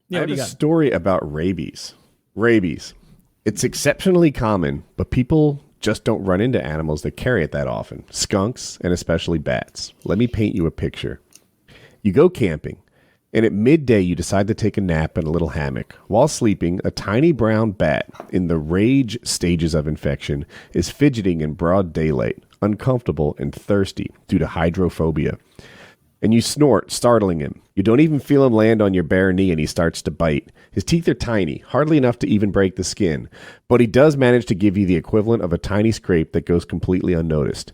Yeah, I have a story about rabies. Rabies. It's exceptionally common, but people just don't run into animals that carry it that often. Skunks and especially bats. Let me paint you a picture. You go camping, and at midday you decide to take a nap in a little hammock. While sleeping, a tiny brown bat in the rage stages of infection is fidgeting in broad daylight, uncomfortable and thirsty due to hydrophobia. And you snort, startling him. You don't even feel him land on your bare knee, and he starts to bite. His teeth are tiny, hardly enough to even break the skin, but he does manage to give you the equivalent of a tiny scrape that goes completely unnoticed.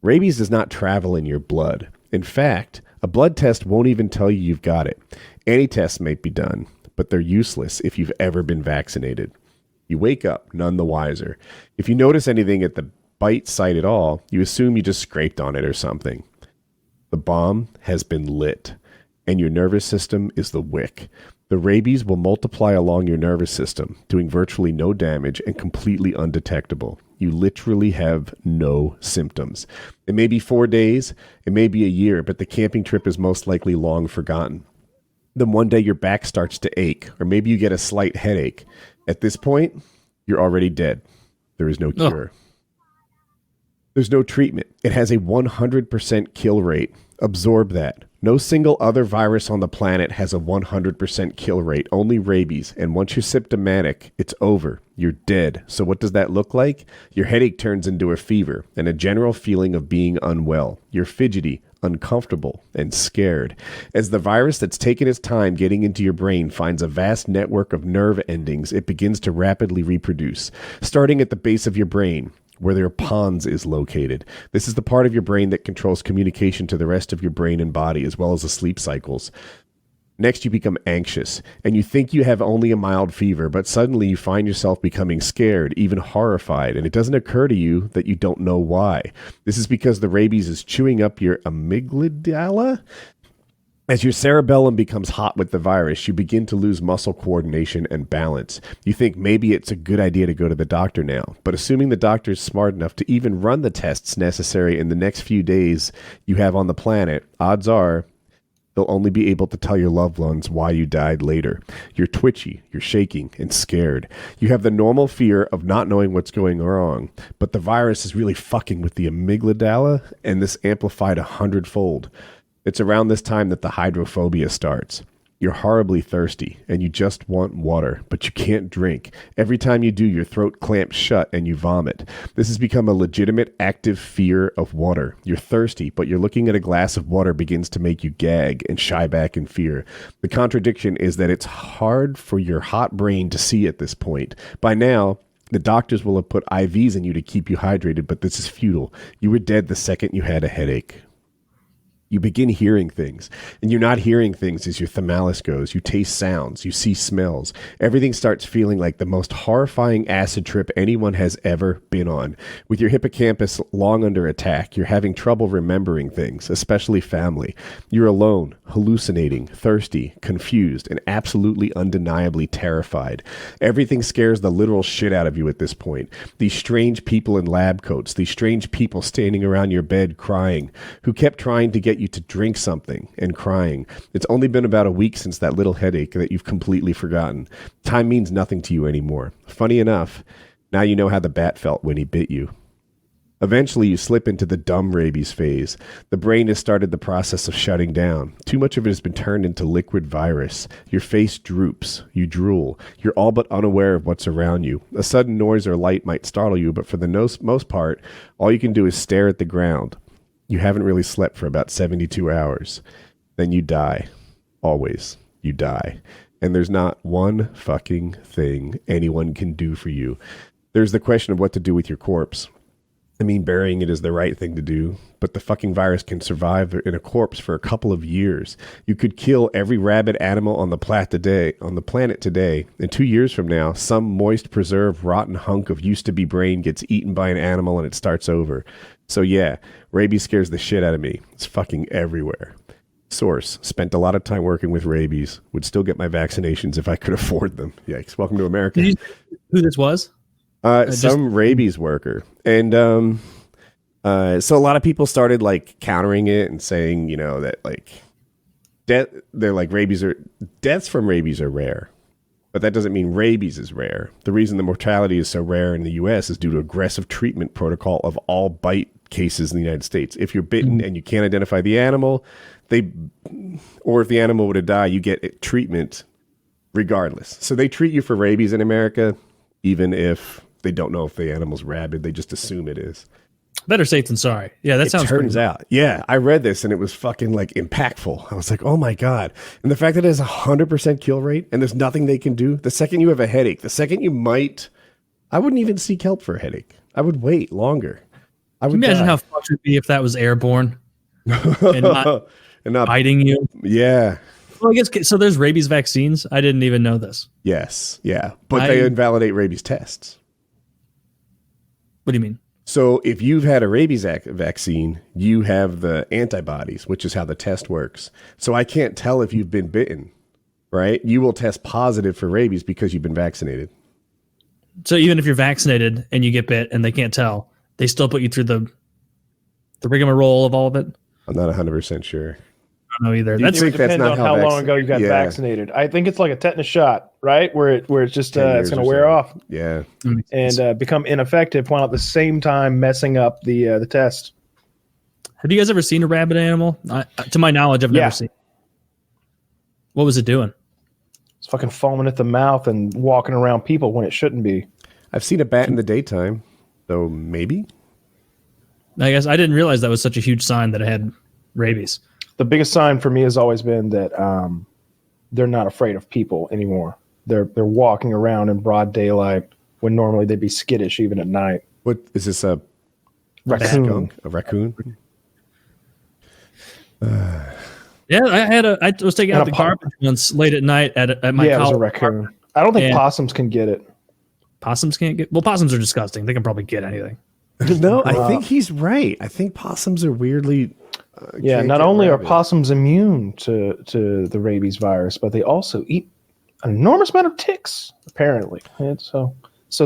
Rabies does not travel in your blood. In fact, a blood test won't even tell you you've got it. Any tests may be done, but they're useless if you've ever been vaccinated. You wake up none the wiser. If you notice anything at the bite site at all, you assume you just scraped on it or something. The bomb has been lit, and your nervous system is the wick. The rabies will multiply along your nervous system, doing virtually no damage and completely undetectable. You literally have no symptoms. It may be 4 days, it may be a year, but the camping trip is most likely long forgotten. Then one day your back starts to ache, or maybe you get a slight headache. At this point, you're already dead. There is no cure. There's no treatment. It has a 100% kill rate. Absorb that. No single other virus on the planet has a 100% kill rate, only rabies. And once you're symptomatic, it's over. You're dead. So what does that look like? Your headache turns into a fever and a general feeling of being unwell. You're fidgety, uncomfortable, and scared. As the virus that's taken its time getting into your brain finds a vast network of nerve endings, it begins to rapidly reproduce, starting at the base of your brain, where their pons is located. This is the part of your brain that controls communication to the rest of your brain and body, as well as the sleep cycles. Next, you become anxious, and you think you have only a mild fever, but suddenly you find yourself becoming scared, even horrified, and it doesn't occur to you that you don't know why. This is because the rabies is chewing up your amygdala. As your cerebellum becomes hot with the virus, you begin to lose muscle coordination and balance. You think maybe it's a good idea to go to the doctor now, but assuming the doctor is smart enough to even run the tests necessary in the next few days you have on the planet, odds are they'll only be able to tell your loved ones why you died later. You're twitchy, you're shaking, and scared. You have the normal fear of not knowing what's going wrong, but the virus is really fucking with the amygdala, and this amplified 100-fold. It's around this time that the hydrophobia starts. You're horribly thirsty, and you just want water, but you can't drink. Every time you do, your throat clamps shut and you vomit. This has become a legitimate, active fear of water. You're thirsty, but you're looking at a glass of water begins to make you gag and shy back in fear. The contradiction is that it's hard for your hot brain to see at this point. By now, the doctors will have put IVs in you to keep you hydrated, but this is futile. You were dead the second you had a headache. You begin hearing things, and you're not hearing things as your thalamus goes. You taste sounds, you see smells. Everything starts feeling like the most horrifying acid trip anyone has ever been on. With your hippocampus long under attack, you're having trouble remembering things, especially family. You're alone, hallucinating, thirsty, confused, and absolutely undeniably terrified. Everything scares the literal shit out of you at this point. These strange people in lab coats, these strange people standing around your bed crying, who kept trying to get you to drink something and crying. It's only been about a week since that little headache that you've completely forgotten. Time means nothing to you anymore. Funny enough, now you know how the bat felt when he bit you. Eventually, you slip into the dumb rabies phase. The brain has started the process of shutting down. Too much of it has been turned into liquid virus. Your face droops. You drool. You're all but unaware of what's around you. A sudden noise or light might startle you, but for the most part, all you can do is stare at the ground. You haven't really slept for about 72 hours. Then you die. Always. You die. And there's not one fucking thing anyone can do for you. There's the question of what to do with your corpse. I mean, burying it is the right thing to do, but the fucking virus can survive in a corpse for a couple of years. You could kill every rabid animal on the planet today, and 2 years from now, some moist, preserved, rotten hunk of used-to-be brain gets eaten by an animal and it starts over. So yeah, rabies scares the shit out of me. It's fucking everywhere. Source: spent a lot of time working with rabies. Would still get my vaccinations if I could afford them. Yikes. Welcome to America. Did you say who this was? Some rabies worker. And so a lot of people started like countering it and saying, you know, that like they're like deaths from rabies are rare, but that doesn't mean rabies is rare. The reason the mortality is so rare in the U.S. is due to aggressive treatment protocol of all bite cases in the United States. If you're bitten and you can't identify the animal, or if the animal were to die, you get treatment regardless. So they treat you for rabies in America, even if they don't know if the animal's rabid. They just assume it is. Better safe than sorry. Yeah, that sounds. Turns out, yeah, I read this and it was fucking like impactful. I was like, oh my god! And the fact that it has 100% kill rate and there's nothing they can do. The second you have a headache, the second I wouldn't even seek help for a headache. I would wait longer. I would imagine how fucked it would be if that was airborne and not biting you. Yeah. Well, I guess so. There's rabies vaccines. I didn't even know this. Yes. Yeah. But they invalidate rabies tests. What do you mean? So if you've had a rabies vaccine, you have the antibodies, which is how the test works. So I can't tell if you've been bitten, right? You will test positive for rabies because you've been vaccinated. So even if you're vaccinated and you get bit and they can't tell, they still put you through the rigmarole of all of it? I'm not 100% sure. I don't know either. It would depend on how long ago you got vaccinated. I think it's like a tetanus shot, right? Where it's just it's going to wear off. Yeah. And become ineffective while at the same time messing up the test. Have you guys ever seen a rabid animal? To my knowledge, I've never seen. What was it doing? It's fucking foaming at the mouth and walking around people when it shouldn't be. I've seen a bat in the daytime, so maybe. I guess I didn't realize that was such a huge sign that it had rabies. The biggest sign for me has always been that they're not afraid of people anymore. They're walking around in broad daylight when normally they'd be skittish even at night. What is this, a raccoon? Skunk? A raccoon? Yeah, I was taking out the garbage once late at night at my college. Yeah, it was a raccoon. I don't think possums can get it. Possums can't get. Well, possums are disgusting. They can probably get anything. No, I think he's right. I think possums are weirdly. Not only are possums immune to the rabies virus, but they also eat an enormous amount of ticks. Apparently, and so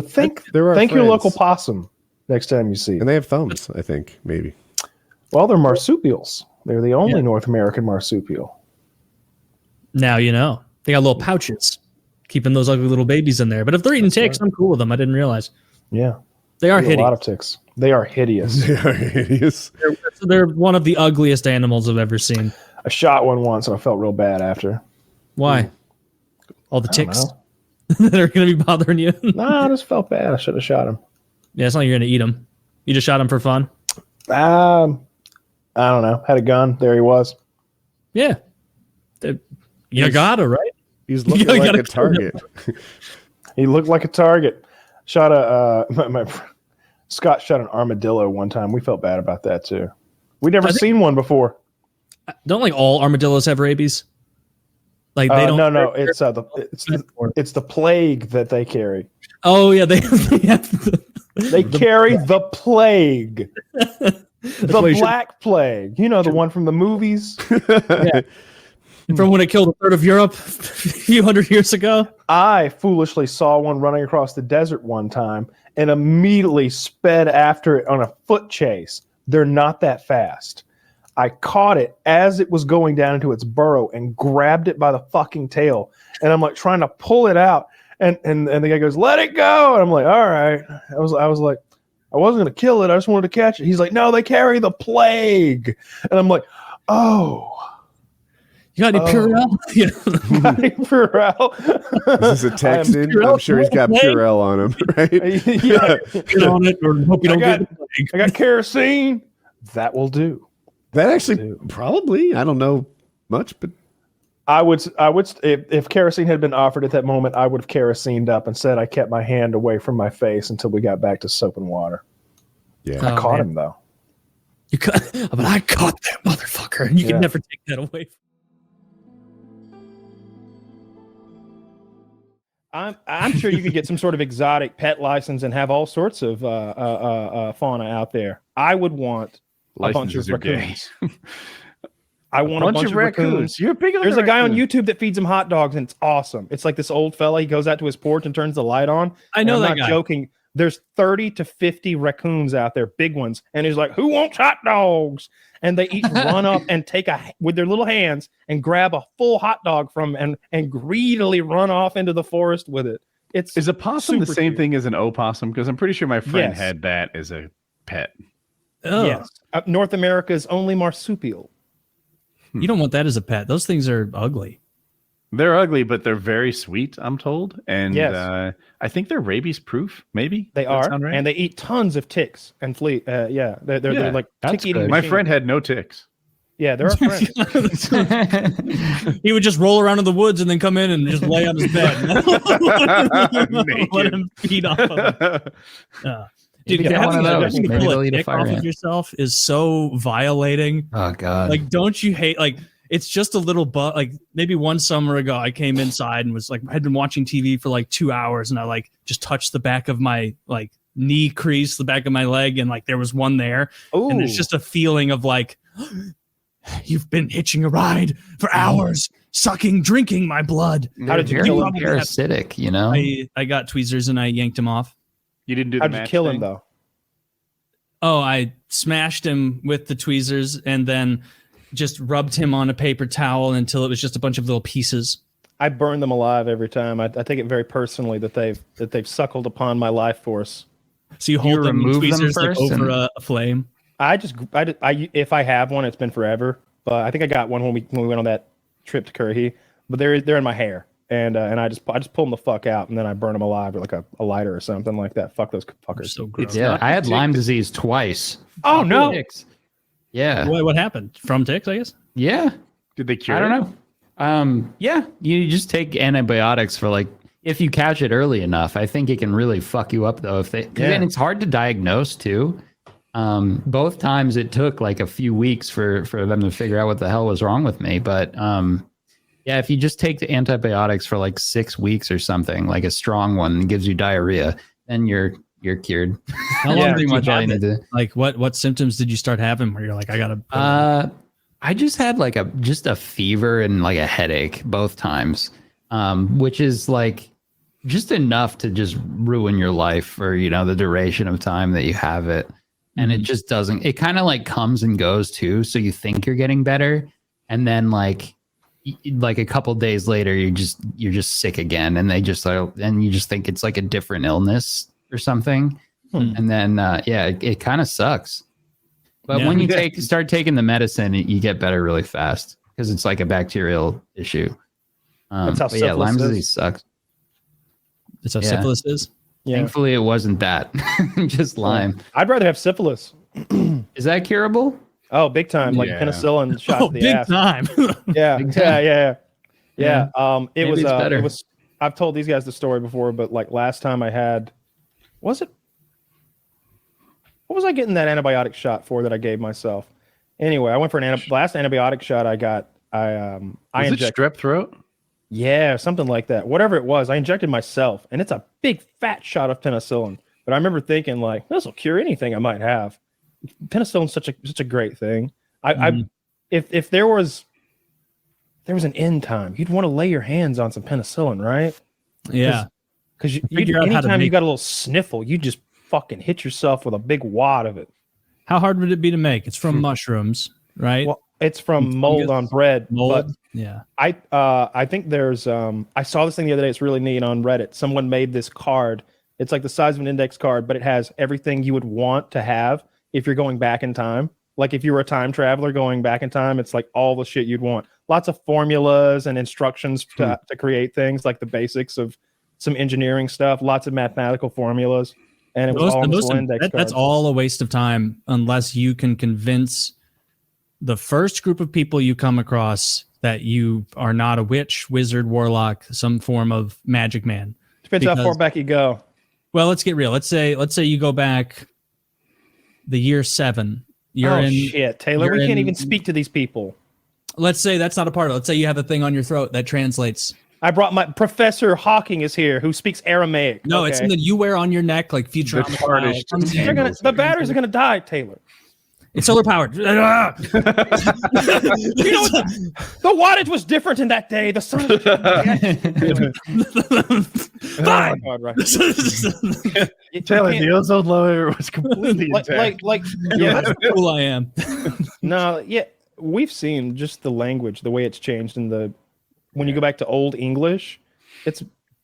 thank your local possum next time you see it. And they have thumbs, I think, maybe. Well, they're marsupials. They're the only North American marsupial. Now you know. They got little pouches, keeping those ugly little babies in there. But if they're eating ticks, I'm cool with them. I didn't realize. Yeah. They are hideous. A lot of ticks. They are hideous. They are hideous. They're one of the ugliest animals I've ever seen. I shot one once and I felt real bad after. Why? All the ticks that are going to be bothering you? Nah, I just felt bad. I should have shot him. Yeah, it's not like you're going to eat him. You just shot him for fun? I don't know. Had a gun. There he was. Yeah. You got it, right? He's looking like a target. He looked like a target. Shot my Scott shot an armadillo one time. We felt bad about that too. We'd never seen one before. Don't like all armadillos have rabies? Like they don't. No. It's the plague that they carry. Oh yeah, they carry the plague. The Black Plague. You know, the one from the movies. Yeah. From when it killed a third of Europe a few hundred years ago. I foolishly saw one running across the desert one time and immediately sped after it on a foot chase. They're not that fast. I caught it as it was going down into its burrow and grabbed it by the fucking tail. And I'm like trying to pull it out. And the guy goes, "Let it go." And I'm like, all right. I was like, I wasn't going to kill it. I just wanted to catch it. He's like, "No, they carry the plague." And I'm like, oh. You got any Purell? Yeah. Got any Purell? This is a text in. I'm sure he's got Purell on him, right? Yeah. Get on it, or hope you don't get it. I got kerosene. That will do. That actually probably. I don't know much, but I would if kerosene had been offered at that moment, I would have kerosened up and said I kept my hand away from my face until we got back to soap and water. Yeah, I caught him though. But I caught that motherfucker, and you can never take that away. I'm sure you could get some sort of exotic pet license and have all sorts of fauna out there. I would want a bunch of raccoons. I want a bunch of raccoons. You're bigger. There's a guy on YouTube that feeds him hot dogs, and it's awesome. It's like this old fella. He goes out to his porch and turns the light on. I know that guy. I'm not joking. There's 30 to 50 raccoons out there, big ones, and he's like, "Who wants hot dogs?" And they each run up and take with their little hands and grab a full hot dog from and greedily run off into the forest with it. Is a possum the same cute. thing as an opossum? Because I'm pretty sure my friend Yes. had that as a pet. Oh, Yes, North America's only marsupial. you don't want that as a pet. Those things are ugly. They're ugly, but they're very sweet, I'm told. And Yes. I think they're rabies proof, maybe. They Does are, that sound right? and they eat tons of ticks and flea. Yeah, they're like that's tick eating. good. My machines. friend had no ticks. Yeah, they're our friend. He would just roll around in the woods and then come in and just lay on his bed. Let him feed off of it. Dude, Maybe get one of those. having to Maybe pull they'll a eat a tick fire off of ant. yourself is so violating. Oh God. Like, don't you hate, like, it's just a little bug. Like, maybe one summer ago, I came inside and was like, I had been watching TV for like 2 hours, and I like just touched the back of my like knee crease, the back of my leg, and like there was one there. Ooh. And there's just a feeling of like, you've been hitching a ride for hours, drinking my blood. How did you Very kill him? parasitic, you know? I got tweezers and I yanked him off. You didn't do the How'd you match kill thing? him though? Oh, I smashed him with the tweezers and then just rubbed him on a paper towel until it was just a bunch of little pieces. I burn them alive every time. I take it very personally that they've suckled upon my life force. So you hold them in remove them tweezers like first over and- a flame. I if I have one, it's been forever. But I think I got one when we went on that trip to Currahee. But they're in my hair, and I just pull them the fuck out, and then I burn them alive with like a lighter or something like that. Fuck those fuckers. So gross. Yeah, not I had tick- Lyme disease twice. Oh no! Ticks. Yeah. What happened? From ticks, I guess? Yeah. Did they cure I don't it? know. Yeah, you just take antibiotics for like, if you catch it early enough. I think it can really fuck you up though. And it's hard to diagnose too. Both times it took like a few weeks for them to figure out what the hell was wrong with me. But yeah, if you just take the antibiotics for like 6 weeks or something, like a strong one that gives you diarrhea, then you're cured. How long That's did pretty you much all have you it? need to. Like what symptoms did you start having where you're like, I gotta I just had like just a fever and like a headache both times, which is like just enough to just ruin your life for, you know, the duration of time that you have it. And it just doesn't, it kind of like comes and goes too. So you think you're getting better. And then like a couple days later, you're just sick again. And they just are, and you just think it's like a different illness or something. And then, yeah, it kind of sucks. But when you start taking the medicine, you get better really fast because it's like a bacterial issue. That's how but yeah, Lyme syphilis is. disease sucks. That's how Yeah. syphilis is. Yeah. Thankfully, it wasn't that. Just Lyme. I'd rather have syphilis. Is that curable? Oh, big time! Like Yeah. penicillin shot Oh, to the big ass. time. Yeah, Big yeah. Yeah. It Maybe was. it's better. It was. I've told these guys the story before, but like last time I had, was it? What was I getting that antibiotic shot for that I gave myself? Anyway, I went for last antibiotic shot I got. I Was it injected. strep throat? Yeah, something like that. Whatever it was, I injected myself, and it's a big fat shot of penicillin. But I remember thinking, like, this will cure anything I might have. Penicillin's such a great thing. If there was an end time, you'd want to lay your hands on some penicillin, right? Yeah. Because Figure out how to anytime you make- got a little sniffle, you just fucking hit yourself with a big wad of it. How hard would it be to make? It's from mushrooms, right? Well, it's from mold Fungus? on bread. Mold. But Yeah. I think there's I saw this thing the other day. It's really neat on Reddit. Someone made this card. It's like the size of an index card, but it has everything you would want to have if you're going back in time. Like if you were a time traveler going back in time, it's like all the shit you'd want. Lots of formulas and instructions to create things, like the basics of some engineering stuff. Lots of mathematical formulas, and it was all in this little index card. That's all a waste of time unless you can convince the first group of people you come across that you are not a witch, wizard, warlock, some form of magic man. Depends how far because- back you go. Well, let's get real. Let's say you go back the year 7. You're in. Shit, Taylor, you're we can't in- even speak to these people. Let's say that's not a part of it. Let's say you have a thing on your throat that translates. I brought my Professor Hawking is here, who speaks Aramaic. No, it's okay? something you wear on your neck, like Futurama. The TARDIS style. just They're gonna, the batteries are gonna die, Taylor. It's solar powered. You know, the wattage was different in that day. The sun. Fine. Oh, God, right. Taylor, the ozone layer was completely intact. Yeah, that's how cool I am. No, yeah, we've seen just the language, the way it's changed when you go back to Old English, it's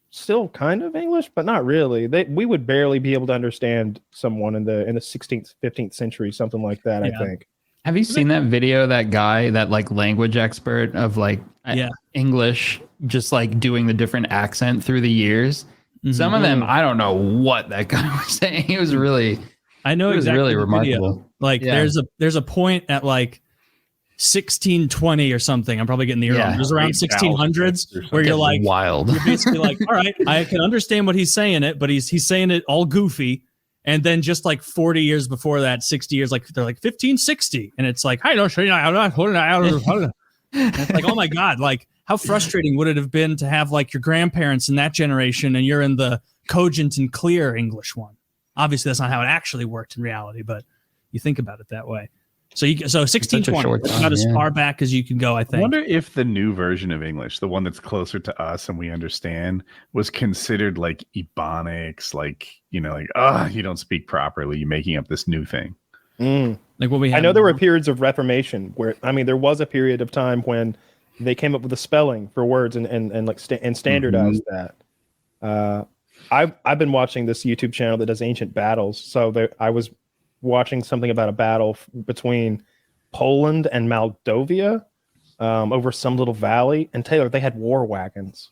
still kind of English, but not really. We would barely be able to understand someone in the 16th, 15th century, something like that. Yeah. I think. Have you seen that video? That guy, that like language expert of like English, just like doing the different accent through the years. Mm-hmm. Some of them, I don't know what that guy was saying. It was really, I know it was exactly really the remarkable. video. Like there's a point at like 1620 or something. I'm probably getting the year wrong. It was around 1600s where you're like wild. You're basically like, all right, I can understand what he's saying it, but he's saying it all goofy. And then just like 40 years before that, 60 years, like they're like 1560, and it's like, I don't show you. It's like, oh my god, like how frustrating would it have been to have like your grandparents in that generation, and you're in the cogent and clear English one. Obviously, that's not how it actually worked in reality, but you think about it that way. So 1620, about as far back as you can go, I think. I wonder if the new version of English, the one that's closer to us and we understand, was considered like Ebonics, like, you know, like, you don't speak properly, you're making up this new thing. Like what we have. I know there were periods of Reformation where, I mean, there was a period of time when they came up with a spelling for words and standardized that. I've been watching this YouTube channel that does ancient battles. So I was watching something about a battle between Poland and Moldavia over some little valley. And Taylor, they had war wagons.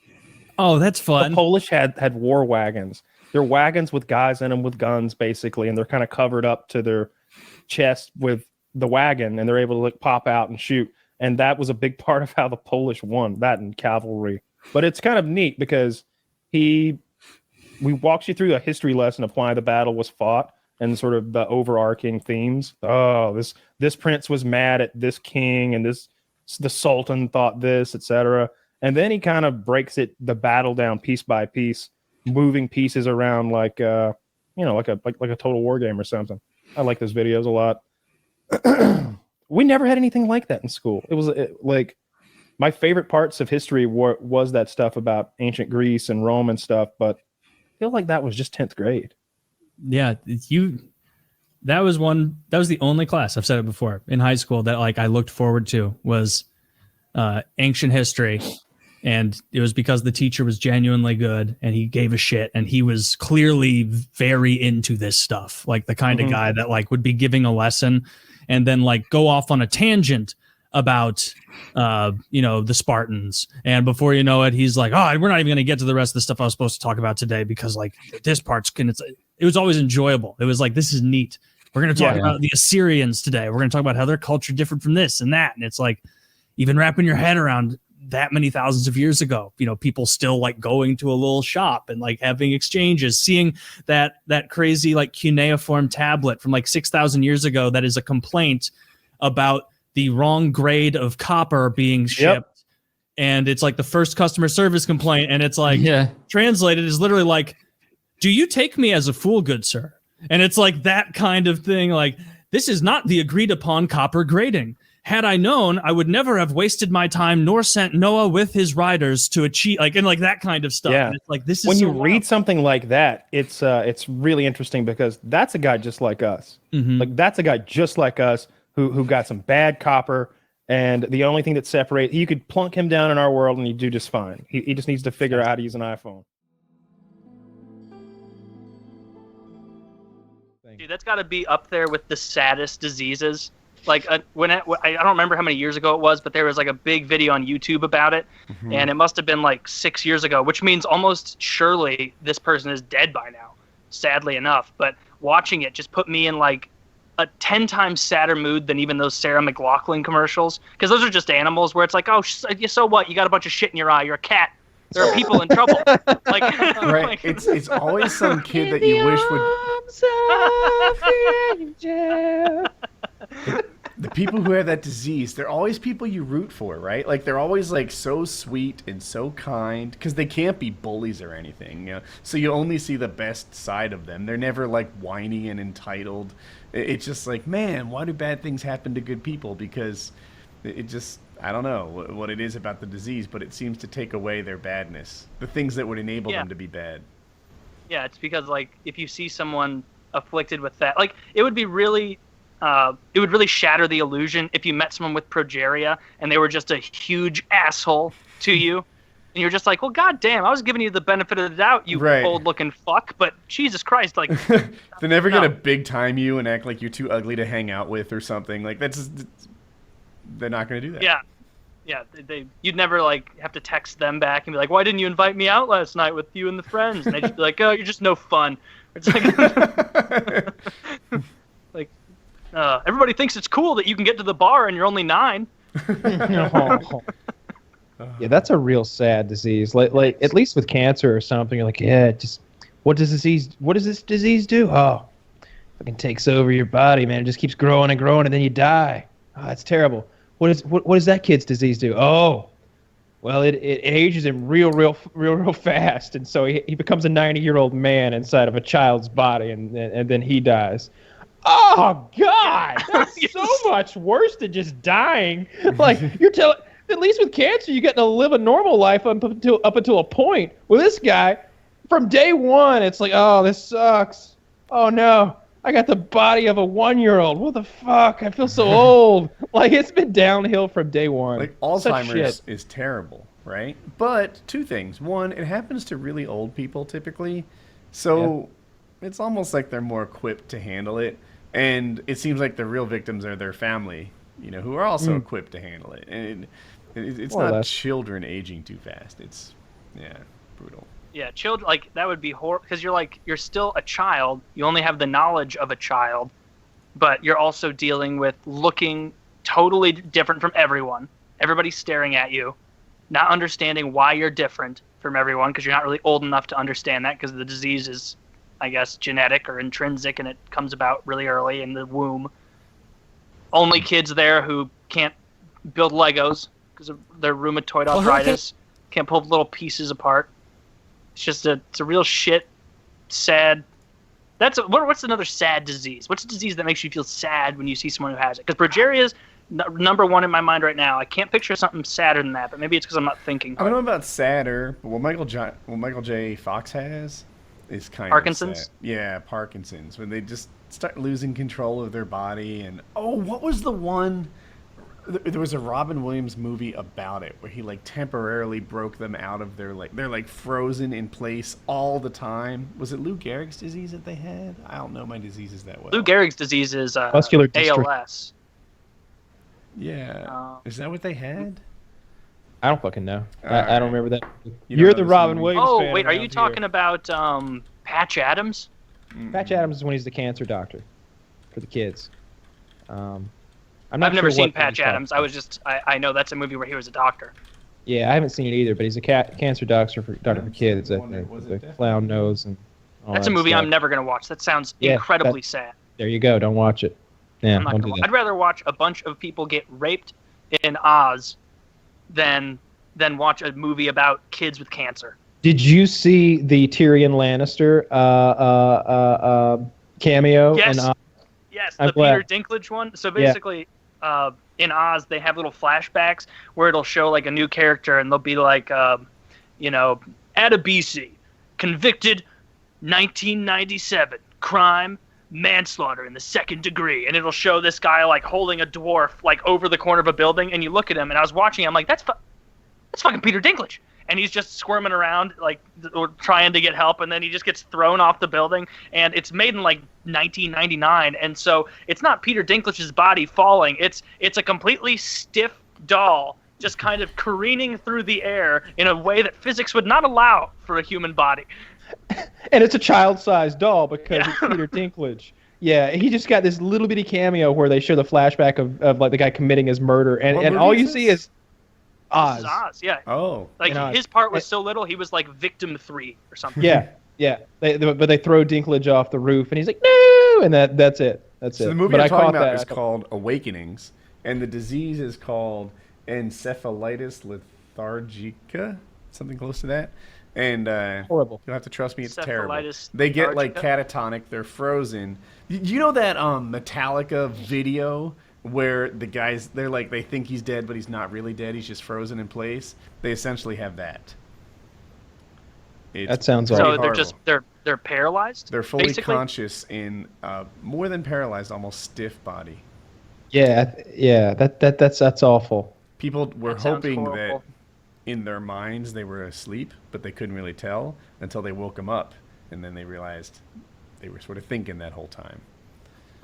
Oh, that's fun. The Polish had war wagons. They're wagons with guys in them with guns, basically, and they're kind of covered up to their chest with the wagon, and they're able to like pop out and shoot. And that was a big part of how the Polish won, that and cavalry. But it's kind of neat because we walks you through a history lesson of why the battle was fought and sort of the overarching themes. Oh, this prince was mad at this king, and the sultan thought this, etc. And then he kind of breaks the battle down piece by piece, moving pieces around like like a total war game or something. I like those videos a lot. We never had anything like that in school. It was like my favorite parts of history was that stuff about ancient Greece and Rome and stuff, but I feel like that was just 10th grade. Yeah, that was the only class, I've said it before, in high school that like I looked forward to was ancient history. And it was because the teacher was genuinely good and he gave a shit, and he was clearly very into this stuff, like the kind of guy that like would be giving a lesson and then like go off on a tangent about the Spartans, and before you know it, he's like, oh, we're not even going to get to the rest of the stuff I was supposed to talk about today because like this part's it was always enjoyable. It was like, this is neat. We're going to talk about the Assyrians today. We're going to talk about how their culture differed from this and that, and it's like even wrapping your head around that many thousands of years ago, people still like going to a little shop and like having exchanges, seeing that crazy like cuneiform tablet from like 6,000 years ago that is a complaint about the wrong grade of copper being shipped. And it's like the first customer service complaint, and it's like translated is literally like, do you take me as a fool, good sir? And it's like that kind of thing, like, this is not the agreed upon copper grading. Had I known, I would never have wasted my time nor sent Noah with his riders to achieve, like, and like that kind of stuff. Yeah. And it's like, this is when so you read something like that, it's really interesting because that's a guy just like us. Like that's a guy just like us who got some bad copper, and the only thing that separates, you could plunk him down in our world and he'd do just fine. He just needs to figure out how to use an iPhone. Dude, that's got to be up there with the saddest diseases. Like I don't remember how many years ago it was, but there was like a big video on YouTube about it, and it must have been like 6 years ago, which means almost surely this person is dead by now, sadly enough. But watching it just put me in like a 10 times sadder mood than even those Sarah McLachlan commercials, because those are just animals where it's like, oh, so what? You got a bunch of shit in your eye. You're a cat. There are people in trouble. Like, Right. like, It's always some kid that you wish would. the people who have that disease, they're always people you root for, right? Like they're always like so sweet and so kind because they can't be bullies or anything. You know? So you only see the best side of them. They're never like whiny and entitled. It's just like, man, why do bad things happen to good people? Because it just, I don't know what it is about the disease, but it seems to take away their badness, the things that would enable them to be bad. Yeah, it's because like if you see someone afflicted with that, like it would really shatter the illusion if you met someone with progeria and they were just a huge asshole to you, and you're just like, well, goddamn, I was giving you the benefit of the doubt, you old-looking fuck, but Jesus Christ, like they're never gonna big time you and act like you're too ugly to hang out with or something. Like they're not gonna do that. Yeah, you'd never like have to text them back and be like, why didn't you invite me out last night with you and the friends? And they'd just be like, oh, you're just no fun. It's like, like everybody thinks it's cool that you can get to the bar and you're only 9. Yeah, that's a real sad disease. Like at least with cancer or something, you're like, yeah, just what does this disease do? Oh, fucking takes over your body, man. It just keeps growing and growing, and then you die. Oh, that's terrible. What does that kid's disease do? Oh, well, it ages him real fast, and so he becomes a 90-year-old man inside of a child's body, and then he dies. Oh God, that's so much worse than just dying. Like you're telling. At least with cancer, you get to live a normal life up until a point. With this guy, from day one, it's like, oh, this sucks. Oh no, I got the body of a 1-year-old. What the fuck? I feel so old. Like it's been downhill from day one. Like Alzheimer's is terrible, right? But 2 things. One, it happens to really old people typically, so it's almost like they're more equipped to handle it. And it seems like the real victims are their family, you know, who are also equipped to handle it. And it's not children aging too fast. It's, brutal. Yeah, children, like, that would be horrible, because you're still a child. You only have the knowledge of a child, but you're also dealing with looking totally different from everyone. Everybody's staring at you, not understanding why you're different from everyone, because you're not really old enough to understand that, because the disease is, I guess, genetic or intrinsic, and it comes about really early in the womb. Only kids there who can't build Legos because of their rheumatoid arthritis, can't pull little pieces apart. It's a real shit, sad. What's another sad disease? What's a disease that makes you feel sad when you see someone who has it? Because progeria is number 1 in my mind right now. I can't picture something sadder than that, but maybe it's because I'm not thinking. I don't know about sadder, but what Michael J. Fox has is kind Parkinson's? of sad. Yeah, Parkinson's. When they just start losing control of their body. And what was the one? There was a Robin Williams movie about it where he like temporarily broke them out of their they're like frozen in place all the time. Was it Lou Gehrig's disease that they had? I don't know my diseases that well. Lou Gehrig's disease is muscular dystrophy. ALS. Yeah. Is that what they had? I don't fucking know. I don't remember that. You're the Robin Williams fan. Oh, wait, are you talking about Patch Adams? Patch Adams is when he's the cancer doctor for the kids. I've never seen Patch Adams. I know that's a movie where he was a doctor. Yeah, I haven't seen it either, but he's a cancer doctor for kids. The clown nose and all that's that a movie stuff. I'm never going to watch. That sounds incredibly sad. There you go. Don't watch it. Yeah, I'm not gonna I'd rather watch a bunch of people get raped in Oz than watch a movie about kids with cancer. Did you see the Tyrion Lannister cameo? Yes. In Oz? Yes, the Peter Dinklage one. So basically, in Oz, they have little flashbacks where it'll show like a new character, and they'll be like, Adebisi, convicted, 1997, crime, manslaughter in the 2nd degree, and it'll show this guy like holding a dwarf like over the corner of a building, and you look at him, and I was watching, I'm like, that's fucking Peter Dinklage. And he's just squirming around, like, trying to get help, and then he just gets thrown off the building. And it's made in, like, 1999, and so it's not Peter Dinklage's body falling. It's a completely stiff doll just kind of careening through the air in a way that physics would not allow for a human body. And it's a child-sized doll because it's Peter Dinklage. Yeah, he just got this little bitty cameo where they show the flashback of like, the guy committing his murder. And all you see is Oz. This is Oz, yeah. Oh. Like, his part was so little, he was like victim 3 or something. Yeah. But they throw Dinklage off the roof, and he's like, no! And that's it. That's So it. the movie But I'm I talking caught about that. is called Awakenings, and the disease is called encephalitis lethargica, something close to that. And Horrible. you'll have to trust me, it's terrible. Encephalitis They get like lethargica? catatonic, they're frozen. You know that Metallica video where the guys they think he's dead, but he's not really dead. He's just frozen in place. They essentially have that. That sounds So awful. they're just they're paralyzed. They're fully basically? conscious in more than paralyzed, almost stiff body. Yeah. That's awful. People were That sounds hoping that horrible. in their minds they were asleep, but they couldn't really tell until they woke them up, and then they realized they were sort of thinking that whole time.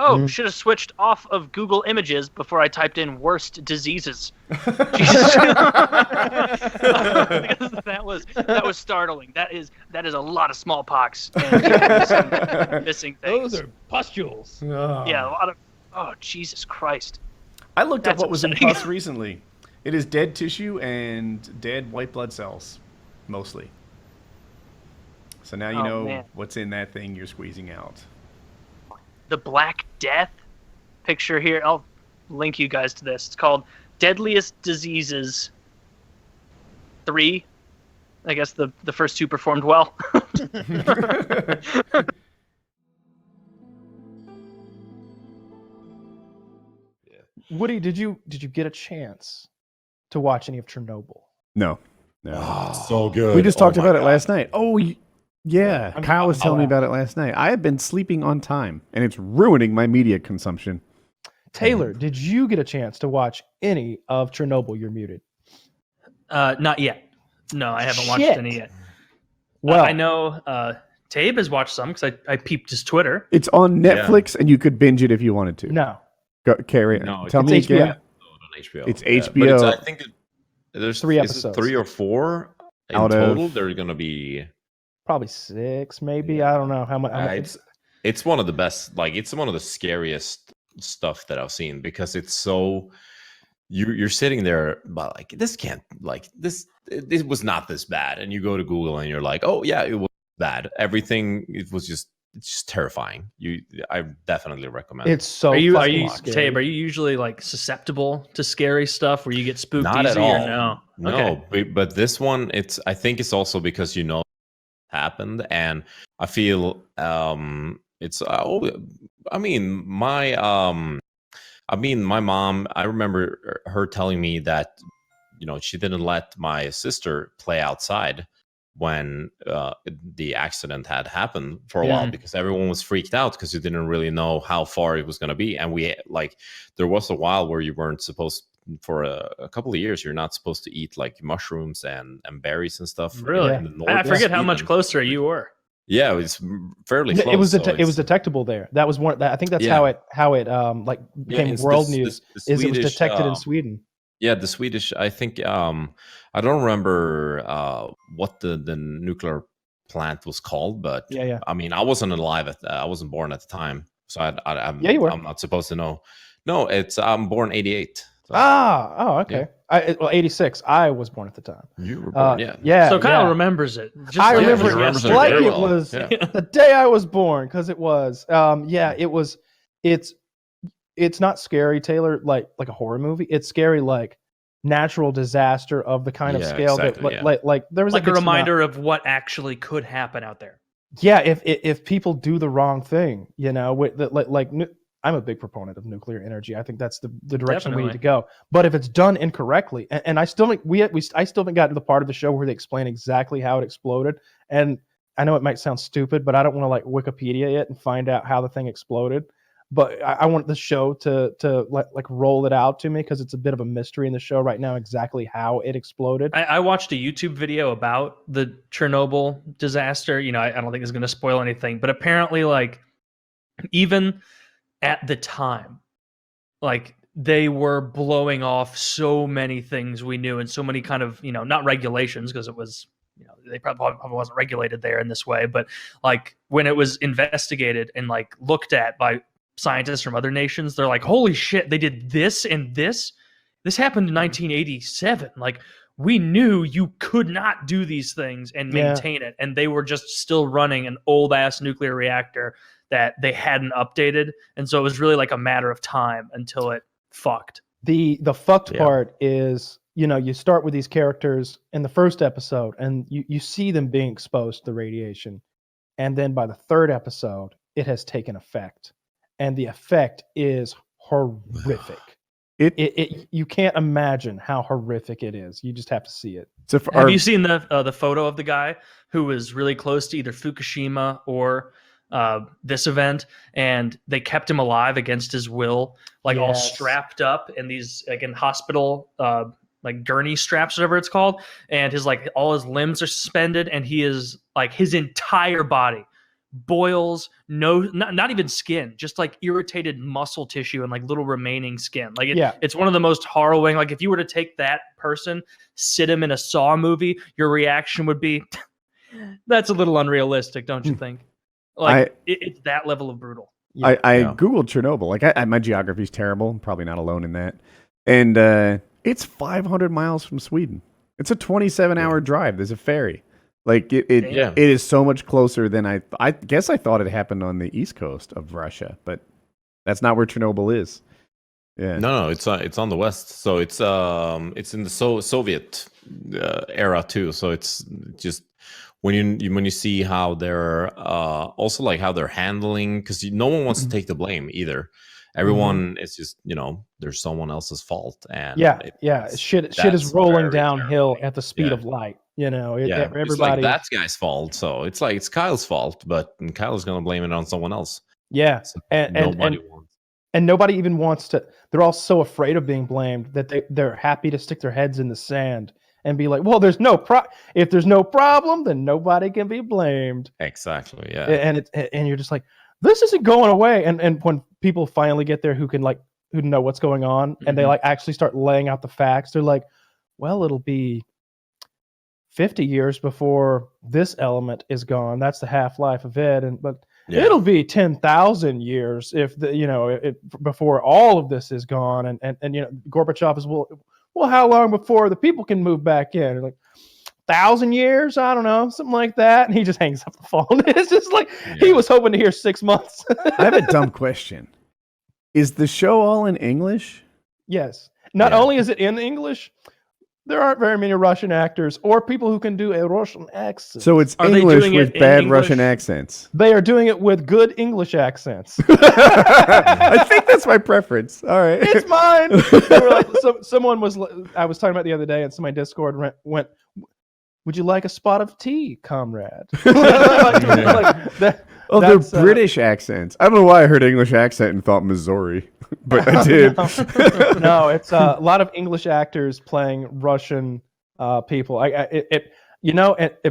Oh, should have switched off of Google Images before I typed in worst diseases. Jesus. Because that was startling. That is a lot of smallpox and missing things. Those are pustules. Yeah, a lot of. Oh, Jesus Christ! I looked up That's what was in upsetting. pus recently. It is dead tissue and dead white blood cells, mostly. So now you Oh, know man. what's in that thing you're squeezing out. The Black Death picture here. I'll link you guys to this. It's called Deadliest Diseases 3. I guess the first two performed well. Woody, did you get a chance to watch any of Chernobyl? No. So good. We just talked my about it God. last night. Oh, yeah. I'm- Kyle was I'm telling me out. about it last night. I have been sleeping on time, and it's ruining my media consumption. Taylor, did you get a chance to watch any of Chernobyl? You're muted. Not yet. No, I haven't watched Shit. any yet. Well, I know Tabe has watched some because I peeped his Twitter. It's on Netflix, and you could binge it if you wanted to. no. Go, carry it. No, Tell it's me HBO. again. On HBO. It's But HBO. I think there's 3 is it episodes. 3 or 4 in Out of- total. They're gonna be. Probably 6, maybe. I don't know how much. It's one of the best. Like it's one of the scariest stuff that I've seen because it's so. You're sitting there, but like this can't like this. It was not this bad, and you go to Google and you're like, oh yeah, it was bad. Everything it's just terrifying. I definitely recommend. It's so Are you fucking scary. Tabe? Are you usually like susceptible to scary stuff where you get spooked Not easy at all. or no? No, Okay. but this one, I think it's also because happened, and I feel it's. My mom. I remember her telling me that she didn't let my sister play outside when the accident had happened for a while because everyone was freaked out because you didn't really know how far it was going to be, and there was a while where you weren't supposed. For a couple of years, you're not supposed to eat like mushrooms and berries and stuff. Really? in the north I of forget how much Sweden. closer you were. Yeah, it's fairly close. It was so it was detectable there. That was one. I think that's Yeah. how it like became it's world the news. the Is it was Swedish, detected in Sweden? Yeah, the Swedish. I think I don't remember what the nuclear plant was called, but Yeah. I mean, I wasn't alive I wasn't born at the time, so I'm Yeah, you were. I'm not supposed to know. No, I'm born 88. So Okay. 86. I was born at the time. you were born, yeah. Yeah. So Kyle yeah. remembers it. Just I like remember was it remembers yesterday. like very it well. was Yeah. the day I was born because it was. It was. It's not scary, Taylor, like a horror movie. It's scary like natural disaster of the kind of Yeah, scale exactly, that yeah. like there was Like a big tsunami. reminder of what actually could happen out there. Yeah, if people do the wrong thing, I'm a big proponent of nuclear energy. I think that's the direction we need to Definitely. go. But if it's done incorrectly, and I still think I still haven't gotten to the part of the show where they explain exactly how it exploded. And I know it might sound stupid, but I don't want to like Wikipedia it and find out how the thing exploded. But I want the show to like roll it out to me because it's a bit of a mystery in the show right now exactly how it exploded. I watched a YouTube video about the Chernobyl disaster. I don't think it's going to spoil anything, but apparently, like, even at the time, like, they were blowing off so many things we knew and so many kind of, not regulations because it was, they probably wasn't regulated there in this way, but like when it was investigated and like looked at by scientists from other nations, they're like, holy shit, they did this and this happened in 1987. Like, we knew you could not do these things and maintain it. And they were just still running an old ass nuclear reactor that they hadn't updated. And so it was really like a matter of time until it fucked. The fucked part is, you start with these characters in the first episode and you see them being exposed to the radiation. And then by the third episode, it has taken effect. And the effect is horrific. You can't imagine how horrific it is. You just have to see it. So have you seen the photo of the guy who was really close to either Fukushima or this event, and they kept him alive against his will, like all strapped up in these like in hospital like gurney straps, whatever it's called, and his like all his limbs are suspended, and he is like his entire body boils, not even skin, just like irritated muscle tissue and like little remaining skin. Like it's one of the most harrowing. Like if you were to take that person, sit him in a Saw movie, your reaction would be, that's a little unrealistic, don't you think? Like it's that level of brutal. I Googled Chernobyl. Like my geography's terrible. I'm probably not alone in that. And it's 500 miles from Sweden. It's a 27-hour drive. There's a ferry. Like it is so much closer than I guess I thought it happened on the east coast of Russia, but that's not where Chernobyl is. Yeah. No, it's on the west. So it's in the Soviet era too. So it's just when you see how they're also like how they're handling, because no one wants to take the blame either. Everyone is just there's someone else's fault, and shit is rolling downhill at the speed of light. Everybody. It's like that guy's fault. So it's like it's Kyle's fault, but Kyle's gonna blame it on someone else. Yeah, so and nobody even wants to. They're all so afraid of being blamed that they're happy to stick their heads in the sand and be like, well, if there's no problem, then nobody can be blamed. Exactly. Yeah. And you're just like, this isn't going away. And when people finally get there who know what's going on, and they like actually start laying out the facts, they're like, well, it'll be 50 years before this element is gone. That's the half-life of it. But it'll be 10,000 years if before all of this is gone. And Gorbachev is, well, how long before the people can move back in? You're like, 1,000 years? I don't know, something like that. And he just hangs up the phone. It's just like he was hoping to hear 6 months. I have a dumb question. Is the show all in English? Yes. Not only is it in English, there aren't very many Russian actors or people who can do a Russian accent. So it's English with bad Russian accents. They are doing it with good English accents. I think that's my preference. All right. It's mine. I was talking about the other day, and somebody in Discord went, would you like a spot of tea, comrade? They're British accents. I don't know why I heard English accent and thought Missouri, but I did. No, it's a lot of English actors playing Russian people. It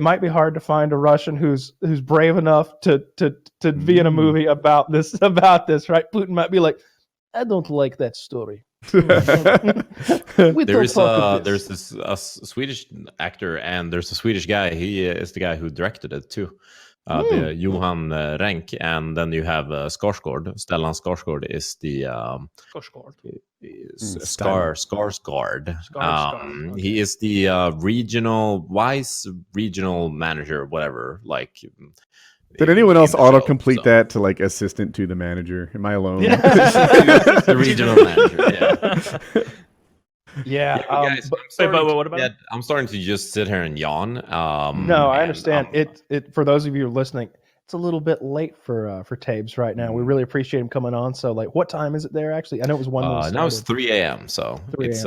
might be hard to find a Russian who's brave enough to be in a movie about this, right? Putin might be like, I don't like that story. There's this Swedish actor, and there's a Swedish guy. He is the guy who directed it too. The Johan Renck, and then you have Skarsgård. Stellan Skarsgård is the Skarsgård. He is the vice regional manager, whatever. Like, did anyone else autocomplete that to like assistant to the manager? Am I alone? The regional manager. Yeah. Guys, what about it? I'm starting to just sit here and yawn. No, I understand. It for those of you who are listening, it's a little bit late for Tabes right now. We really appreciate him coming on. So, like, what time is it there? Actually, I know it was 1. Now it's 3 a.m. So 3 it's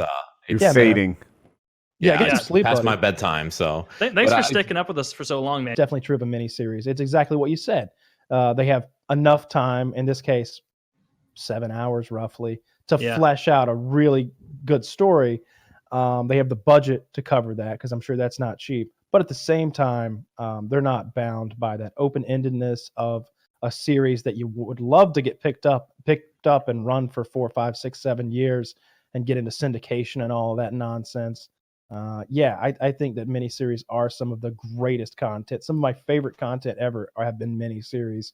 you're fading. Yeah, get some sleep. Past my bedtime. So thanks for sticking up with us for so long, man. Definitely true of a miniseries. It's exactly what you said. They have enough time, in this case, 7 hours roughly, to flesh out a really good story. They have the budget to cover that, because I'm sure that's not cheap. But at the same time, they're not bound by that open-endedness of a series that you would love to get picked up and run for 4, 5, 6, 7 years and get into syndication and all of that nonsense. I think that miniseries are some of the greatest content. Some of my favorite content ever have been miniseries.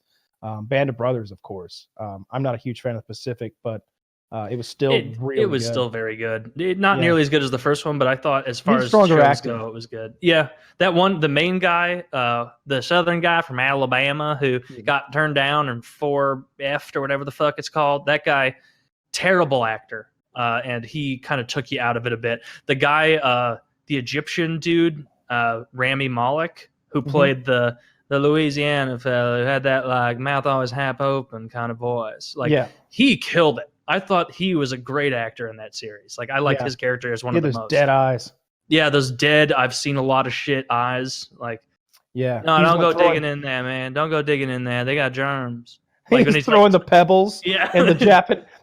Band of Brothers, of course. I'm not a huge fan of the Pacific, but It was still really it was good. still very good. Not Yeah. nearly as good as the first one, but I thought as far He's as stronger shows acting. go, it was good. Yeah, that one, the main guy, the southern guy from Alabama who got turned down and 4F'd or whatever the fuck it's called. That guy, terrible actor, and he kind of took you out of it a bit. The guy, the Egyptian dude, Rami Malek, who played the Louisiana fellow who had that like mouth always half open kind of voice. Like he killed it. I thought he was a great actor in that series. Like I liked his character as one of the most. Dead eyes. Yeah, those dead. I've seen a lot of shit eyes. Like yeah, no, don't go digging in there, man. Don't go digging in there. They got germs. Like he's throwing the pebbles. Yeah, and the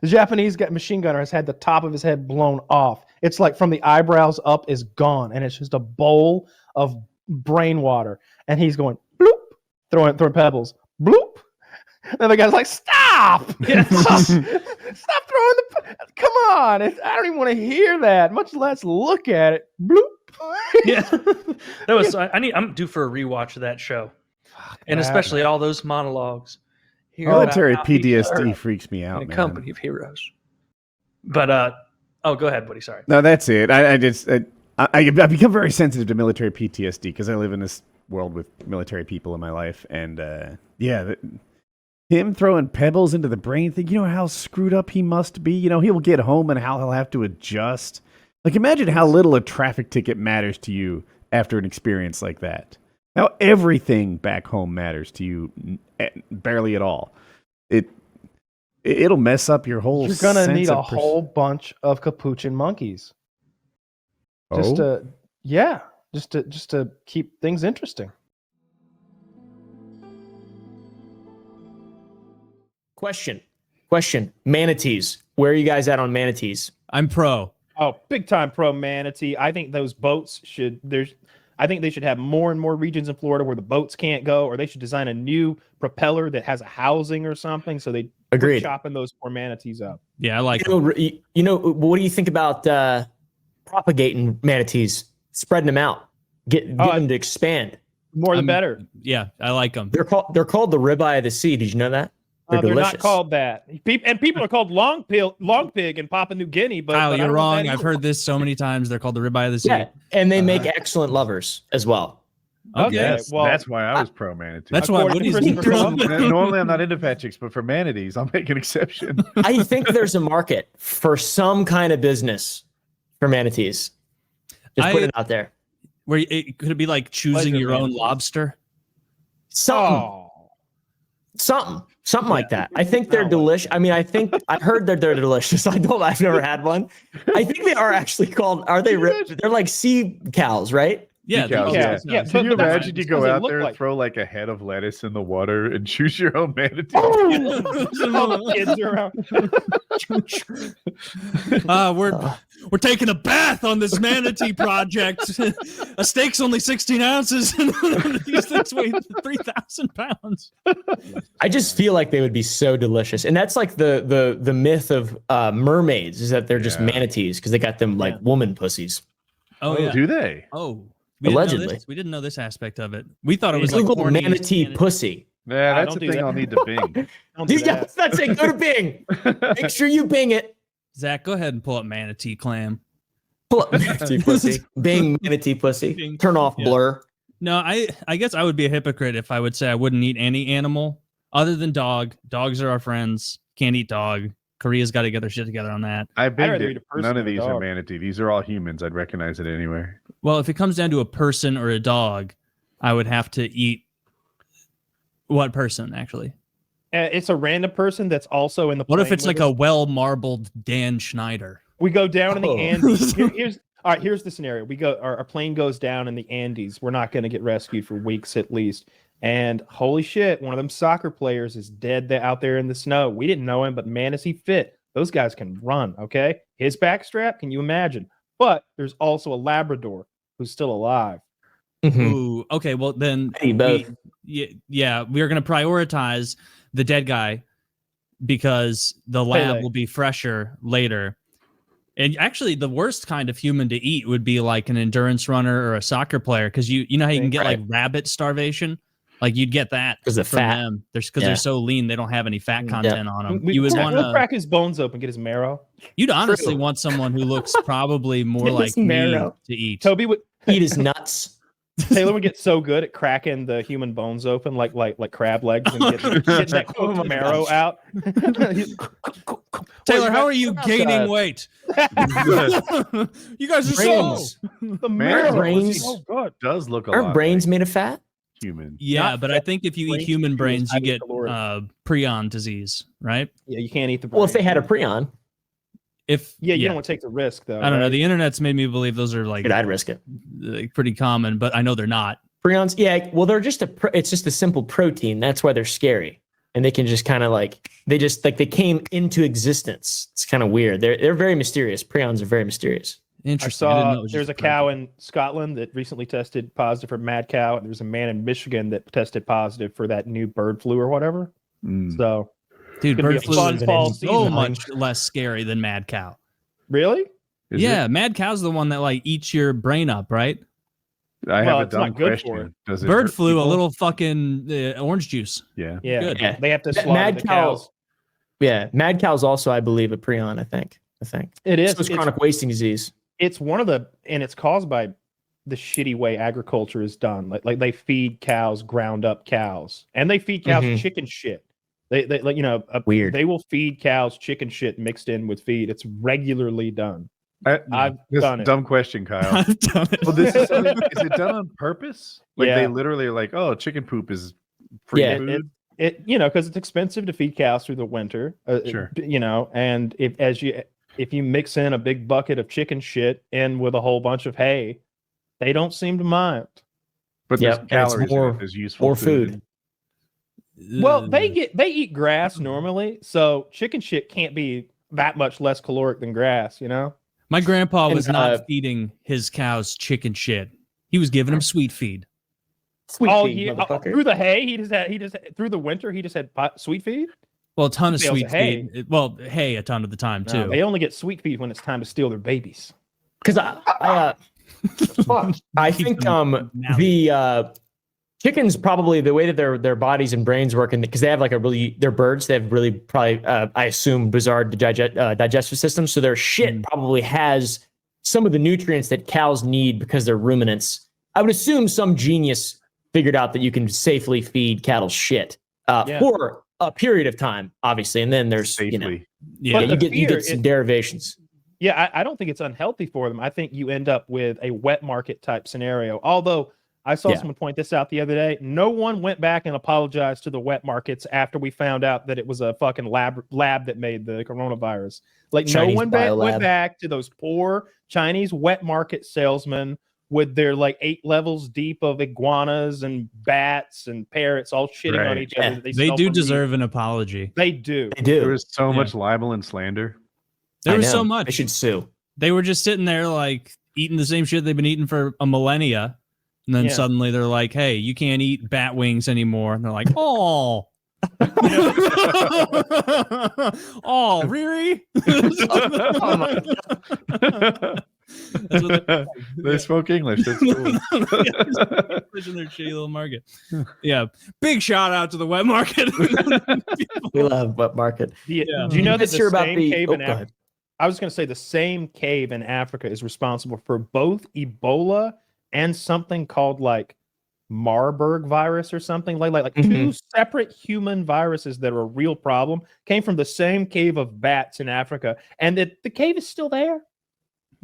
Japanese machine gunner has had the top of his head blown off. It's like from the eyebrows up is gone, and it's just a bowl of brain water. And he's going bloop, throwing pebbles, bloop. And the guy's like, "Stop! Stop throwing the! Come on! I don't even want to hear that, much less look at it." Bloop. Yeah, that was. I'm due for a rewatch of that show, and especially all those monologues. Military PTSD freaks me out, in a man. company of heroes. But oh, go ahead, buddy. Sorry. No, that's it. I've become very sensitive to military PTSD because I live in this world with military people in my life, and him throwing pebbles into the brain thing, you know how screwed up he must be? You know, he'll get home and how he'll have to adjust. Like, imagine how little a traffic ticket matters to you after an experience like that. Now, everything back home matters to you barely at all. It'll mess up your whole You're going to need a of whole bunch of capuchin monkeys. Just to keep things interesting. Question. Manatees. Where are you guys at on manatees? I'm pro. Oh, big time pro manatee. I think those boats I think they should have more and more regions in Florida where the boats can't go, or they should design a new propeller that has a housing or something. So they Agreed. Chopping those poor manatees up. Yeah, I like it. You know, what do you think about propagating manatees, spreading them out, getting them to expand? More the better. Yeah, I like them. They're called the ribeye of the sea. Did you know that? They're not called that. People are called long pig in Papua New Guinea. But Kyle, but you're wrong. I've heard this so many times. They're called the ribeye of the sea. Yeah, and they make excellent lovers as well. Okay, yes, well, that's why I was pro manatee. That's why Woody's normally I'm not into pet chicks, but for manatees, I'll make an exception. I think there's a market for some kind of business for manatees. Just put it out there. Where it could be like choosing your own lobster. Something like that. I think they're delicious. I mean, I heard that they're delicious. I've never had one. I think they are actually called. Are they? They're like sea cows, right? Yeah, yeah. Can you imagine you go out there and like throw like a head of lettuce in the water and choose your own manatee? kids around. We're taking a bath on this manatee project. A steak's only 16 ounces, and these things weigh 3,000 pounds. I just feel like they would be so delicious, and that's like the myth of mermaids is that they're just manatees because they got them like woman pussies. Oh yeah, do they? Oh. Allegedly. We didn't know this aspect of it. We thought it was Google like manatee pussy. Yeah, that's the thing I'll need to Bing. That's it. Go to Bing. Make sure you Bing it. Zach, go ahead and pull up manatee clam. Pull up manatee pussy. Bing manatee pussy. Bing. Turn off blur. No, I guess I would be a hypocrite if I would say I wouldn't eat any animal other than dog. Dogs are our friends. Can't eat dog. Korea's got to get their shit together on that. I binged it. None of these are manatee. These are all humans. I'd recognize it anywhere. Well, if it comes down to a person or a dog, I would have to eat what person, actually? It's a random person that's also in the What if it's like us? a well-marbled Dan Schneider? We go down in the Andes. Here's the scenario. We go, our plane goes down in the Andes. We're not going to get rescued for weeks at least. And holy shit, one of them soccer players is dead out there in the snow. We didn't know him, but man, is he fit. Those guys can run, okay? His backstrap, can you imagine? But there's also a Labrador who's still alive. Mm-hmm. Ooh, okay, well then we're going to prioritize the dead guy because the lab will be fresher later. And actually, the worst kind of human to eat would be like an endurance runner or a soccer player because you know how you can get like rabbit starvation. Like you'd get that 'Cause of from fat. them. Because Yeah. they're so lean, they don't have any fat Yeah. content on them. We, You would we'll want to. crack his bones open, get his marrow. You'd honestly want someone who looks probably more His like me marrow. to eat. Toby would Eat his nuts. Taylor would get so good at cracking the human bones open like crab legs and getting that Oh cooked my marrow gosh. out. Taylor, how are you gaining weight? You guys are Brains. The Man, marrow brains- is so good. Does look a Are lot brains like made of fat? human. Yeah, Not but I think if you eat brains human is brains, you highly get caloric. prion disease, right? Yeah, you can't eat the brain. Well, if they had a prion, If Yeah, you don't want to take the risk though. I don't know. right? The internet's made me believe those are like, dude, I'd risk it. pretty common, but I know they're not. Prions, yeah. Well, they're just it's just a simple protein. That's why they're scary, and they can just kind of like they came into existence. It's kind of weird. They're very mysterious. Prions are very mysterious. I Interesting. I didn't know it saw was there's just a cow in Scotland that recently tested positive for mad cow, and there's a man in Michigan that tested positive for that new bird flu or whatever. Mm. So Dude, gonna be bird a flu fun is fall so season. much less scary than mad cow. really, Is Yeah, mad cow's the one that like eats your brain up, right? it? I Well, have a it's not dumb good for question. Does it Bird hurt flu, a people? little fucking orange juice. Yeah. yeah, Good. Yeah. they have to That slaughter mad the cow- cows. Yeah, mad cow's also, I believe, a prion. I think. It is. So it's chronic wasting disease. It's one of the, and it's caused by the shitty way agriculture is done. Like they feed cows ground up cows, and they feed cows Mhm. chicken shit. They like Weird. They will feed cows chicken shit mixed in with feed. It's regularly done. I've This done it. dumb question, Kyle. I've done it. Well, this is something, is it done on purpose? Like Yeah. they literally are like, oh, chicken poop is free Yeah. food. It because it's expensive to feed cows through the winter. Sure. And if you mix in a big bucket of chicken shit in with a whole bunch of hay, they don't seem to mind. But Yep, there's and it's calories in more- it. There's useful More food. Well, they eat grass normally, so chicken shit can't be that much less caloric than grass, you know? My grandpa was And, not feeding his cows chicken shit. He was giving them sweet feed. Sweet All feed, year motherfucker. through the hay, he just through the winter he just had sweet feed. Well, a ton of Bales of sweet hay. feed. Well, hay a ton of the time too. No, they only get sweet feed when it's time to steal their babies. Because I think the chickens probably the way that their bodies and brains work, and because they have like they're birds, they have really probably I assume bizarre digestive systems, so their shit probably has some of the nutrients that cows need because they're ruminants. I would assume some genius figured out that you can safely feed cattle shit for a period of time, obviously, and then there's safely. Yeah, But the you fear get some is- derivations. Yeah, I don't think it's unhealthy for them. I think you end up with a wet market type scenario. Although I saw someone point this out the other day. No one went back and apologized to the wet markets after we found out that it was a fucking lab that made the coronavirus. Like Chinese no one biolab. went back to those poor Chinese wet market salesmen with their like 8 levels deep of iguanas and bats and parrots all shitting on Right. each other. Yeah. that They sell do for meat. deserve an apology. They do. They do. There was so Yeah. much libel and slander. There I was know. so much. They should sue. They were just sitting there like eating the same shit they've been eating for a millennia. And then Yeah. suddenly they're like, hey, you can't eat bat wings anymore. And they're like, oh. Oh, Riri? Oh my That's what They spoke English. That's cool. pushing their shitty little market. Yeah. Big shout out to the wet market. We love wet market. Do Yeah. you know that Let's the hear about same the- cave oh, in go Africa? ahead. I was going to say the same cave in Africa is responsible for both Ebola and something called like Marburg virus or something like two separate human viruses that are a real problem came from the same cave of bats in Africa, and that the cave is still there.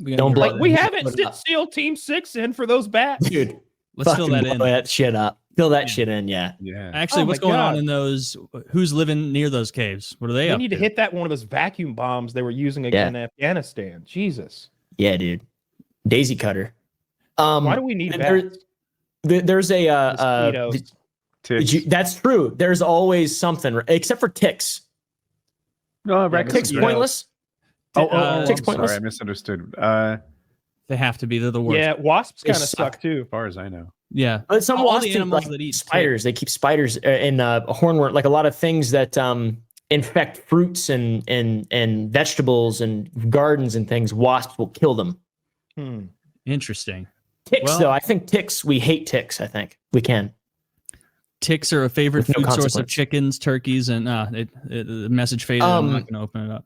Don't blow Like we that haven't shit up. SEAL Team 6 in for those bats. Dude, Let's fill that fucking in. blow that shit up. Fill that shit in, yeah. Yeah. Actually, Oh what's my going on God. in those? Who's living near those caves? What are they We up need to hit that one of those vacuum bombs they were using again in Afghanistan. Jesus. Yeah, dude. Daisy cutter. Why do we need and there- bats? There's a Mosquitoes. Ticks. that's true. There's always something, except for ticks. No, Ticks Yeah. pointless. Oh, Ticks I'm pointless. sorry, I misunderstood. They have to be. They're the worst. Yeah, wasps They kind of suck. suck too. As far as I know. Yeah. But some All wasps the eat, animals like, that eat spiders. They keep spiders and hornworm, like a lot of things that infect fruits and vegetables and gardens and things. Wasps will kill them. Interesting. Ticks, Well- though, I think ticks. We hate ticks. I think we can. ticks are a favorite With no food source of consequence. chickens, turkeys, and the message faded. I'm not going to open it up.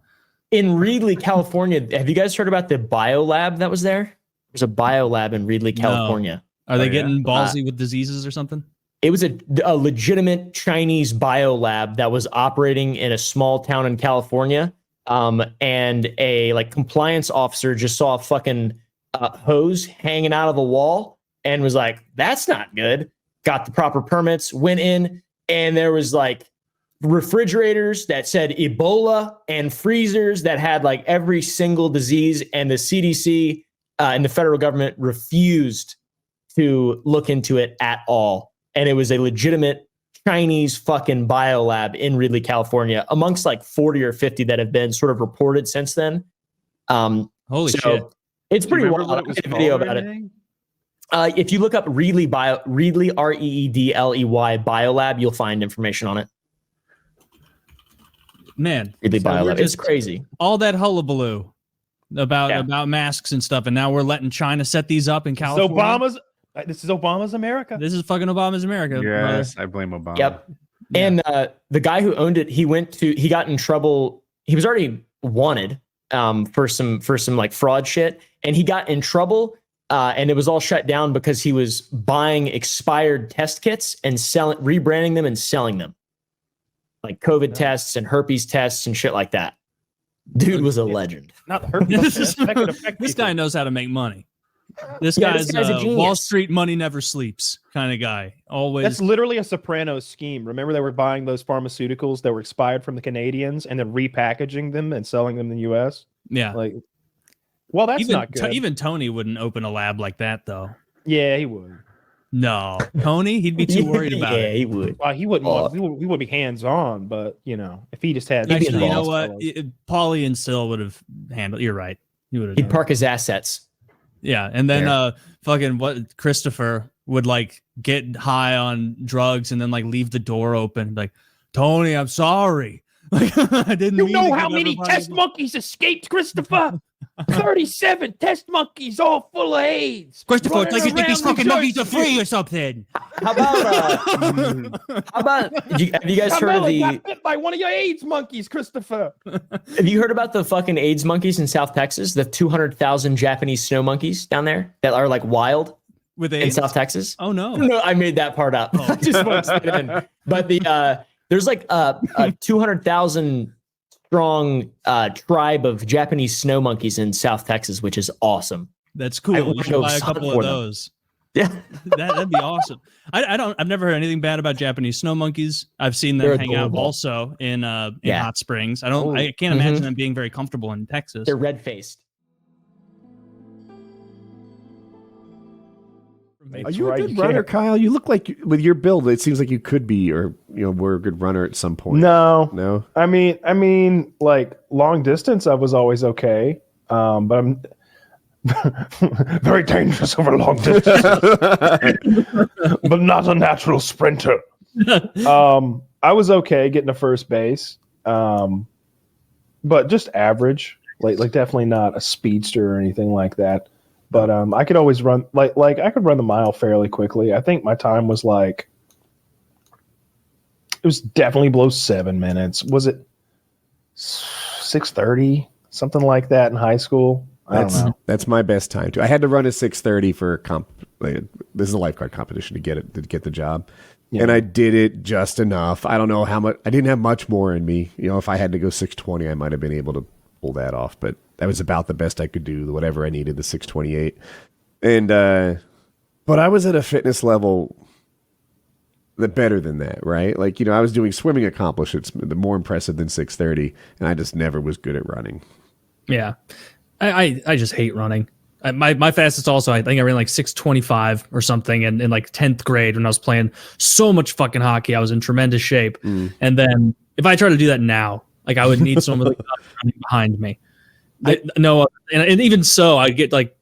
In Reedley, California, have you guys heard about the biolab that was there? There's a biolab in Reedley, California. Are they getting ballsy with diseases or something? It was a legitimate Chinese biolab that was operating in a small town in California. And a like compliance officer just saw a fucking hose hanging out of the wall and was like, that's not good. Got the proper permits, went in, and there was like refrigerators that said Ebola and freezers that had like every single disease, and the CDC and the federal government refused to look into it at all. And it was a legitimate Chinese fucking biolab in Reedley, California, amongst like 40 or 50 that have been sort of reported since then. Holy shit. It's pretty wild. I made a video about it. If you look up Reedley Reedley, Reedley biolab, you'll find information on it. Man, Reedley so biolab. It's crazy. All that hullabaloo about masks and stuff, and now we're letting China set these up in California. This is Obama's America. This is fucking Obama's America. Yes, brother. I blame Obama. Yep. And the guy who owned it, he got in trouble. He was already wanted for some like fraud shit, and he got in trouble. And it was all shut down because he was buying expired test kits and rebranding them and selling them, like COVID tests and herpes tests and shit like that. Dude was a legend. Not herpes. This guy knows how to make money. This Yeah, guy's a genius. Wall Street money never sleeps kind of guy. Always. That's literally a Sopranos scheme. Remember, they were buying those pharmaceuticals that were expired from the Canadians and then repackaging them and selling them in the U.S. Yeah. Like, well, that's even, not good. Even Tony wouldn't open a lab like that, though. Yeah, he would. No, Tony, he'd be too worried about yeah, it. he would. Well, he wouldn't. He would be hands on, but you know, if he just had. He'd be Actually, you know involved. what? Paulie and Still would have handled. You're right. He would have. He'd park his assets. Yeah, and then There. fucking what Christopher would like get high on drugs and then like leave the door open, like Tony, I'm sorry. Like I didn't. You mean know to how give many everybody- test monkeys escaped, Christopher? 37 test monkeys, all full of AIDS. Christopher, running it's like you think these around fucking monkeys are rejoicing. free or something. How about have you guys heard of Carmela the got bit by one of your AIDS monkeys, Christopher. have you heard about the fucking AIDS monkeys in South Texas? The 200,000 Japanese snow monkeys down there that are like wild With in AIDS? South Texas? Oh no. No, I made that part up. I just want to spit it in. But there's like a 200,000 strong tribe of Japanese snow monkeys in South Texas, which is awesome. That's I cool. You wish should I buy a was couple for of them. those. Yeah. That'd be awesome. I've never heard anything bad about Japanese snow monkeys. I've seen them They're hang out adorable. also in Yeah. Hot Springs. I can't imagine them being very comfortable in Texas. They're red faced. Are you a good runner, Kyle? You look like with your build, it seems like you could be, or were a good runner at some point. No. I mean, like long distance, I was always okay. But I'm very dangerous over long distance, but not a natural sprinter. I was okay getting to first base, but just average. Like definitely not a speedster or anything like that. But I could always run like I could run the mile fairly quickly. I think my time was like it was definitely below 7 minutes. Was it 6:30, something like that in high school? I don't know. That's my best time too. I had to run a 6:30 for this is a lifeguard competition to get the job, and I did it just enough. I don't know how much. I didn't have much more in me. If I had to go 6:20, I might have been able to pull that off, but that was about the best I could do. Whatever I needed, the 6:28, and but I was at a fitness level that better than that, right? Like I was doing swimming accomplishments, more impressive than 6:30, and I just never was good at running. Yeah. I just hate running. My fastest also, I think I ran like 6:25 or something in like 10th grade when I was playing so much fucking hockey. I was in tremendous shape. And then if I try to do that now, like I would need someone running behind me. No, and even so, I get like,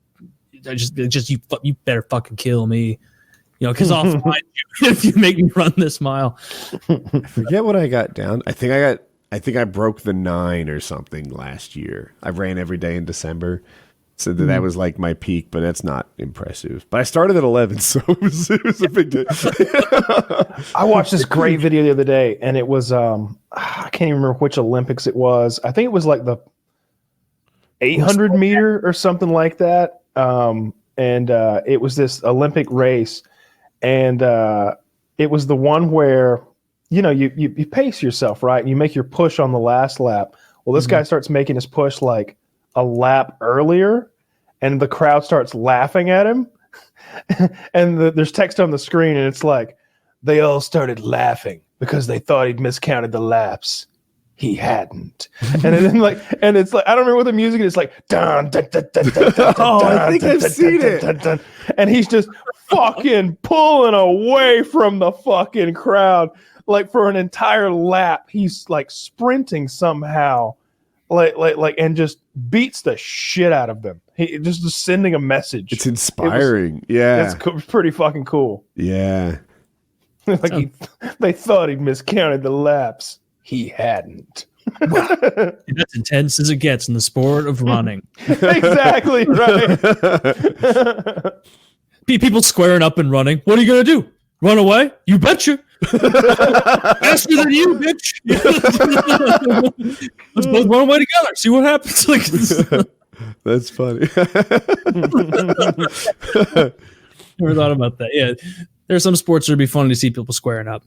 you better fucking kill me, because I'll find you if you make me run this mile. I forget what I got down. I think I broke the 9 or something last year. I ran every day in December, So that was like my peak, but that's not impressive. But I started at 11, so it was a big deal. I watched this great video the other day, and it was I can't even remember which Olympics it was. I think it was like the 800 meter or something like that. It was this Olympic race, and it was the one where you pace yourself, right? And you make your push on the last lap. Well, this guy starts making his push like a lap earlier, and the crowd starts laughing at him. And there's text on the screen, and it's like, they all started laughing because they thought he'd miscounted the laps. He hadn't. And then and it's like, I don't remember what the music is. It's like, dun, dun, dun, dun, dun, dun, Oh, I think I've seen it. And he's just fucking pulling away from the fucking crowd. Like for an entire lap, he's like sprinting somehow. And just beats the shit out of them. He just sending a message. It's inspiring. Yeah. It's pretty fucking cool. Yeah. They thought he'd miscounted the laps. He hadn't. That's intense as it gets in the sport of running. Exactly right. People squaring up and running. What are you going to do? Run away? You betcha. Faster than you, bitch. Let's both run away together. See what happens. That's funny. Never thought about that. Yeah, there's some sports where it'd be funny to see people squaring up,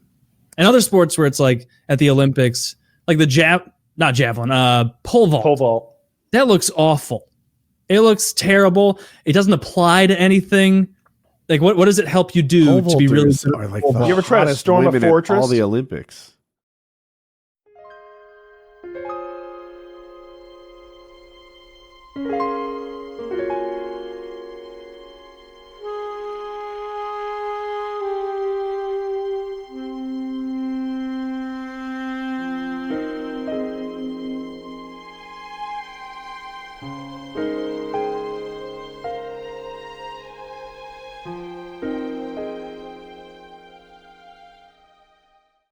and other sports where it's like at the Olympics, like the pole vault. Pole vault. That looks awful. It looks terrible. It doesn't apply to anything. Like, what does it help you do to be really good? Are like you ever try to storm a fortress? All the Olympics.